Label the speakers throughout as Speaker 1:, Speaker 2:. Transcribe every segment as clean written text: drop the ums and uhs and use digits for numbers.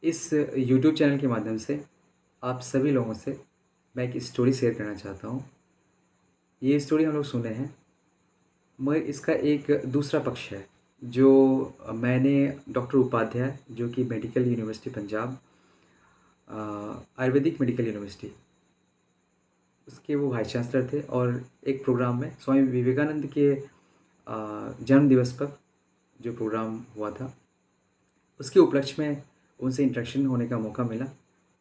Speaker 1: इस YouTube channel के माध्यम से आप सभी लोगों से मैं एक स्टोरी शेयर करना चाहता हूँ। ये स्टोरी हम लोग सुने हैं, मगर इसका एक दूसरा पक्ष है, जो मैंने डॉक्टर उपाध्याय, जो कि medical university Punjab, Ayurvedic medical university, उसके वो वाइस चांसलर थे। और एक प्रोग्राम में स्वामी विवेकानंद के जन्म दिवस पर जो प्रोग्राम हुआ था, उसके उपलक्ष्य में उनसे इंटरेक्शन होने का मौका मिला।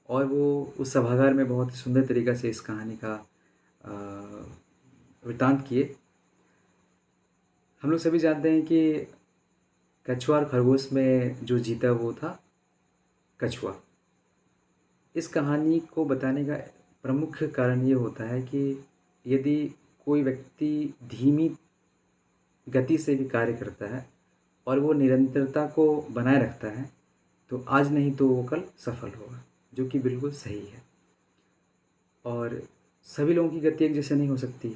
Speaker 1: और वो उस सभागार में बहुत ही सुंदर तरीक़ा से इस कहानी का वृत्तांत किए। हम लोग सभी जानते हैं कि कछुआ और खरगोश में जो जीता वो था कछुआ। इस कहानी को बताने का प्रमुख कारण ये होता है कि यदि कोई व्यक्ति धीमी गति से भी कार्य करता है और वो निरंतरता को बनाए रखता है, तो आज नहीं तो वो कल सफल होगा, जो कि बिल्कुल सही है। और सभी लोगों की गति एक जैसे नहीं हो सकती।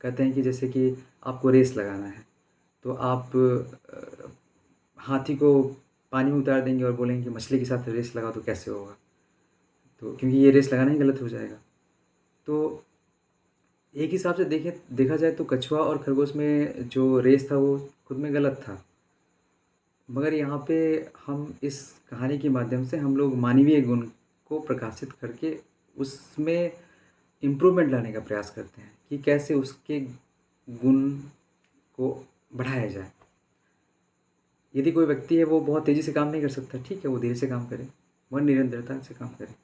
Speaker 1: कहते हैं कि जैसे कि आपको रेस लगाना है, तो आप हाथी को पानी में उतार देंगे और बोलेंगे कि मछली के साथ रेस लगाओ, तो कैसे होगा? तो क्योंकि ये रेस लगाना ही गलत हो जाएगा। तो एक हिसाब से देखा जाए तो कछुआ और खरगोश में जो रेस था वो खुद में गलत था। मगर यहाँ पे हम इस कहानी के माध्यम से हम लोग मानवीय गुण को प्रकाशित करके उसमें इम्प्रूवमेंट लाने का प्रयास करते हैं कि कैसे उसके गुण को बढ़ाया जाए। यदि कोई व्यक्ति है वो बहुत तेज़ी से काम नहीं कर सकता, ठीक है, वो धीरे से काम करे, वह निरंतरता से काम करे।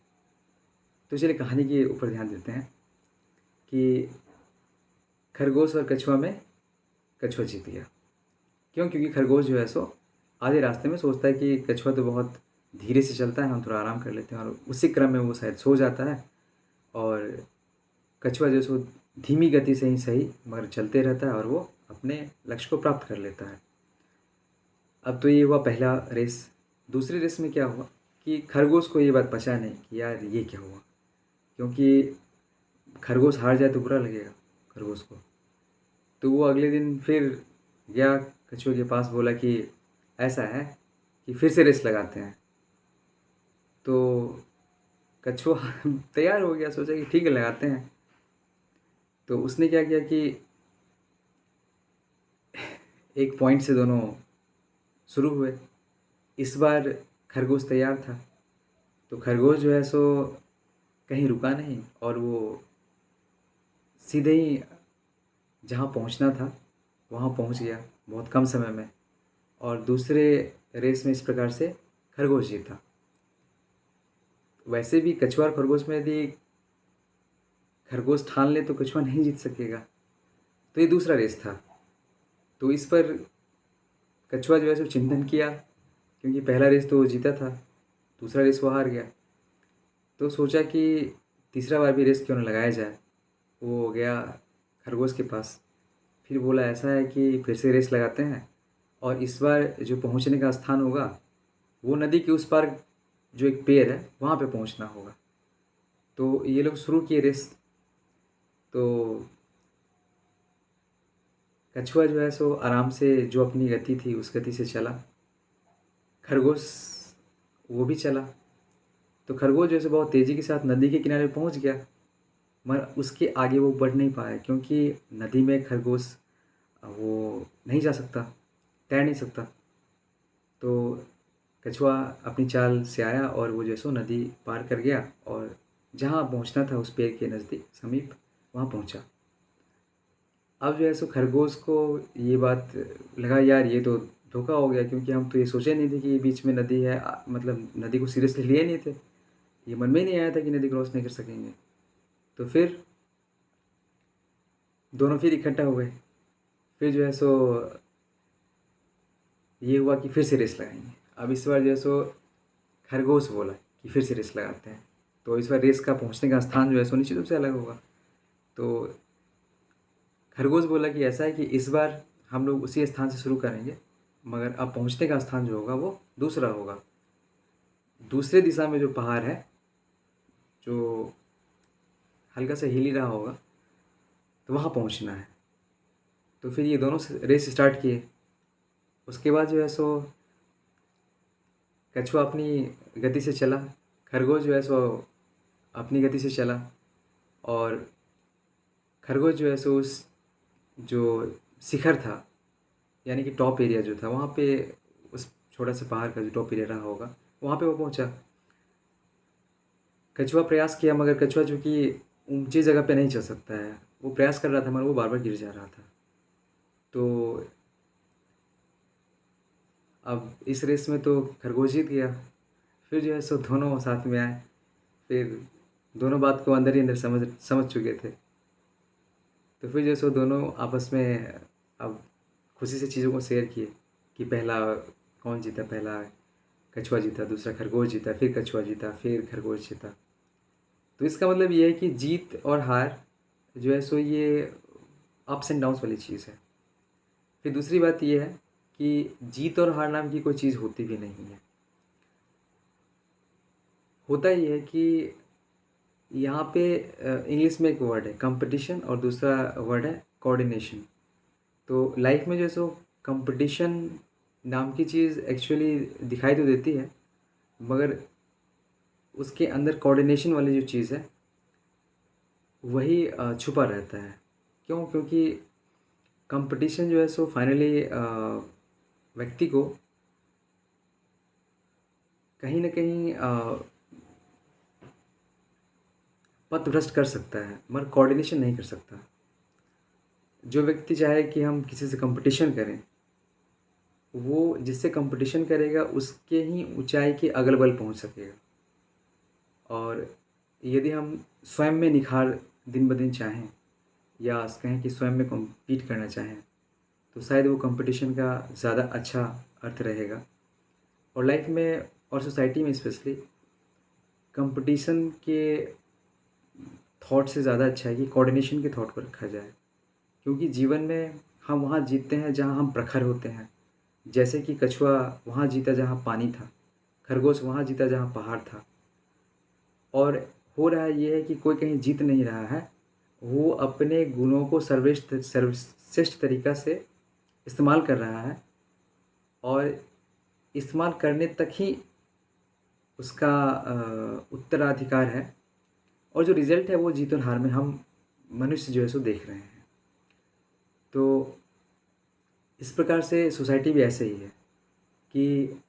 Speaker 1: तो चलिए कहानी के ऊपर ध्यान देते हैं कि खरगोश और कछुआ में कछुआ जीत गया। क्यों? क्योंकि खरगोश जो है सो आधे रास्ते में सोचता है कि कछुआ तो बहुत धीरे से चलता है, हम थोड़ा आराम कर लेते हैं, और उसी क्रम में वो शायद सो जाता है। और कछुआ जो है सो धीमी गति से ही सही मगर चलते रहता है और वो अपने लक्ष्य को प्राप्त कर लेता है। अब तो ये हुआ पहला रेस। दूसरी रेस में क्या हुआ कि खरगोश को ये बात पचा नहीं कि यार ये क्या हुआ, क्योंकि खरगोश हार जाए तो बुरा लगेगा खरगोश को। तो वो अगले दिन फिर गया कछुए के पास, बोला कि ऐसा है कि फिर से रेस लगाते हैं। तो कछुआ तैयार हो गया, सोचा कि ठीक है लगाते हैं। तो उसने क्या किया कि एक पॉइंट से दोनों शुरू हुए। इस बार खरगोश तैयार था, तो खरगोश जो है सो कहीं रुका नहीं और वो सीधे ही जहाँ पहुँचना था वहाँ पहुँच गया बहुत कम समय में। और दूसरे रेस में इस प्रकार से खरगोश जीता। वैसे भी कछुआ और खरगोश में यदि खरगोश ठान ले तो कछुआ नहीं जीत सकेगा। तो ये दूसरा रेस था। तो इस पर कछुआ जो है सो चिंतन किया, क्योंकि पहला रेस तो वो जीता था, दूसरा रेस वो हार गया। तो सोचा कि तीसरा बार भी रेस क्यों न लगाया जाए। वो गया खरगोश के पास, फिर बोला ऐसा है कि फिर से रेस लगाते हैं, और इस बार जो पहुंचने का स्थान होगा वो नदी के उस पार जो एक पेड़ है वहाँ पे पहुंचना होगा। तो ये लोग शुरू किए रेस। तो कछुआ जो है सो आराम से जो अपनी गति थी उस गति से चला, खरगोश वो भी चला। तो खरगोश जो है सो बहुत तेज़ी के साथ नदी के किनारे पहुंच गया, मगर उसके आगे वो बढ़ नहीं पाया, क्योंकि नदी में खरगोश वो नहीं जा सकता, तैर नहीं सकता। तो कछुआ अपनी चाल से आया और वो जो है सो नदी पार कर गया और जहाँ पहुँचना था उस पेड़ के नज़दीक समीप वहाँ पहुँचा। अब जो है सो खरगोश को ये बात लगा, यार ये तो धोखा हो गया, क्योंकि हम तो ये सोचे नहीं थे कि बीच में नदी है, मतलब नदी को सीरियसली लिए नहीं थे, ये मन में ही नहीं आया था कि नदी क्रॉस नहीं कर सकेंगे। तो फिर दोनों फिर इकट्ठा हुए। फिर जो है सो ये हुआ कि फिर से रेस लगाएंगे। अब इस बार जो है सो खरगोश बोला कि फिर से रेस लगाते हैं। तो इस बार रेस का पहुंचने का स्थान जो है सो निश्चित रूप से अलग होगा। तो खरगोश बोला कि ऐसा है कि इस बार हम लोग उसी स्थान से शुरू करेंगे, मगर अब पहुंचने का स्थान जो होगा वो दूसरा होगा, दूसरे दिशा में जो पहाड़ है जो हल्का सा हिल ही रहा होगा, तो वहाँ पहुँचना है। तो फिर ये दोनों रेस स्टार्ट किए। उसके बाद जो है सो कछुआ अपनी गति से चला, खरगोश जो है सो अपनी गति से चला, और खरगोश जो है सो उस जो शिखर था, यानी कि टॉप एरिया जो था वहाँ पे, उस छोटा सा पहाड़ का जो टॉप एरिया रहा होगा वहाँ पे वो पहुँचा। कछुआ प्रयास किया, मगर कछुआ चूँकि ऊंची जगह पे नहीं चल सकता है, वो प्रयास कर रहा था मगर वो बार बार गिर जा रहा था। तो अब इस रेस में तो खरगोश जीत गया। फिर जो है सो दोनों साथ में आए, फिर दोनों बात को अंदर ही अंदर समझ समझ चुके थे। तो फिर जो है सो दोनों आपस में अब खुशी से चीज़ों को शेयर किए कि पहला कौन जीता, पहला कछुआ जीता, दूसरा खरगोश जीता, फिर कछुआ जीता, फिर खरगोश जीता। तो इसका मतलब ये है कि जीत और हार जो है सो ये अप्स एंड डाउन्स वाली चीज़ है। फिर दूसरी बात ये है कि जीत और हार नाम की कोई चीज़ होती भी नहीं है। होता ये है कि यहाँ पे इंग्लिश में एक वर्ड है कंपटीशन और दूसरा वर्ड है कोऑर्डिनेशन। तो लाइफ में जो है सो कंपटीशन नाम की चीज़ एक्चुअली दिखाई तो देती है, मगर उसके अंदर कोऑर्डिनेशन वाली जो चीज़ है वही छुपा रहता है। क्यों? क्योंकि कंपटीशन जो है सो फाइनली व्यक्ति को कहीं ना कहीं पथभ्रष्ट कर सकता है, मगर कोऑर्डिनेशन नहीं कर सकता। जो व्यक्ति चाहे कि हम किसी से कंपटीशन करें, वो जिससे कंपटीशन करेगा उसके ही ऊंचाई के अगल बगल पहुंच सकेगा। और यदि हम स्वयं में निखार दिन ब दिन चाहें, या कहें कि स्वयं में कम्पीट करना चाहें, तो शायद वो कंपटीशन का ज़्यादा अच्छा अर्थ रहेगा। और लाइफ में और सोसाइटी में स्पेशली कंपटीशन के थॉट से ज़्यादा अच्छा है कि कोऑर्डिनेशन के थॉट को रखा जाए। क्योंकि जीवन में हम वहाँ जीतते हैं जहाँ हम प्रखर होते हैं। जैसे कि कछुआ वहाँ जीता जहाँ पानी था, खरगोश वहाँ जीता जहाँ पहाड़ था। और हो रहा ये है कि कोई कहीं जीत नहीं रहा है, वो अपने गुणों को सर्वश्रेष्ठ तरीक़ा से इस्तेमाल कर रहा है, और इस्तेमाल करने तक ही उसका उत्तराधिकार है। और जो रिज़ल्ट है वो जीत और हार में हम मनुष्य जो है सो देख रहे हैं। तो इस प्रकार से सोसाइटी भी ऐसे ही है कि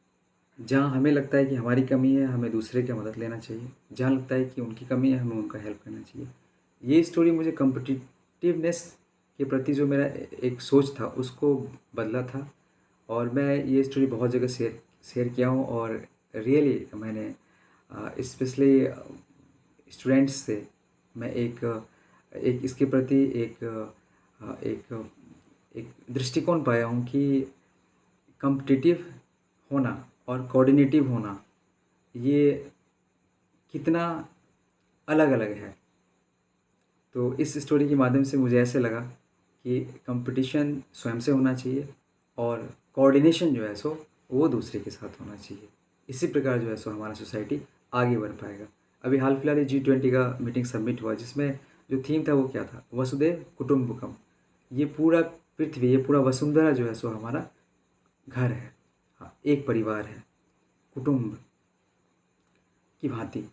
Speaker 1: जहाँ हमें लगता है कि हमारी कमी है, हमें दूसरे की मदद लेना चाहिए। जहाँ लगता है कि उनकी कमी है, हमें उनका हेल्प करना चाहिए। ये स्टोरी मुझे कॉम्पिटिटिवनेस के प्रति जो मेरा एक सोच था उसको बदला था। और मैं ये स्टोरी बहुत जगह शेयर किया हूँ, और रियली मैंने स्पेशली स्टूडेंट्स से मैं एक इसके प्रति एक एक दृष्टिकोण पाया हूँ कि कॉम्पिटिटिव होना और कोऑर्डिनेटिव होना ये कितना अलग अलग है। तो इस स्टोरी के माध्यम से मुझे ऐसे लगा कि कंपटीशन स्वयं से होना चाहिए, और कोऑर्डिनेशन जो है सो वो दूसरे के साथ होना चाहिए। इसी प्रकार जो है सो हमारा सोसाइटी आगे बढ़ पाएगा। अभी हाल फिलहाल ही G20 का मीटिंग सबमिट हुआ, जिसमें जो थीम था वो क्या था, वसुदेव कुटुम्बकम। ये पूरा पृथ्वी, ये पूरा वसुंधरा जो है सो हमारा घर है। हाँ, एक परिवार है, कुटुंब की भांति।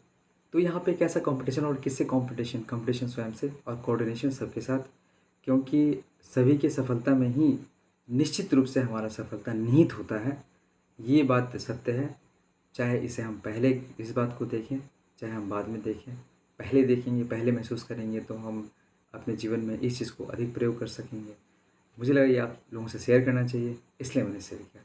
Speaker 1: तो यहाँ पे कैसा कंपटीशन, और किससे कंपटीशन? कंपटीशन स्वयं से, और कोऑर्डिनेशन सबके साथ। क्योंकि सभी की सफलता में ही निश्चित रूप से हमारा सफलता निहित होता है। ये बात सत्य है। चाहे इसे हम पहले इस बात को देखें, चाहे हम बाद में देखें। पहले देखेंगे, पहले महसूस करेंगे, तो हम अपने जीवन में इस चीज़ को अधिक प्रयोग कर सकेंगे। मुझे लगा ये आप लोगों से शेयर करना चाहिए, इसलिए मैंने शेयर किया।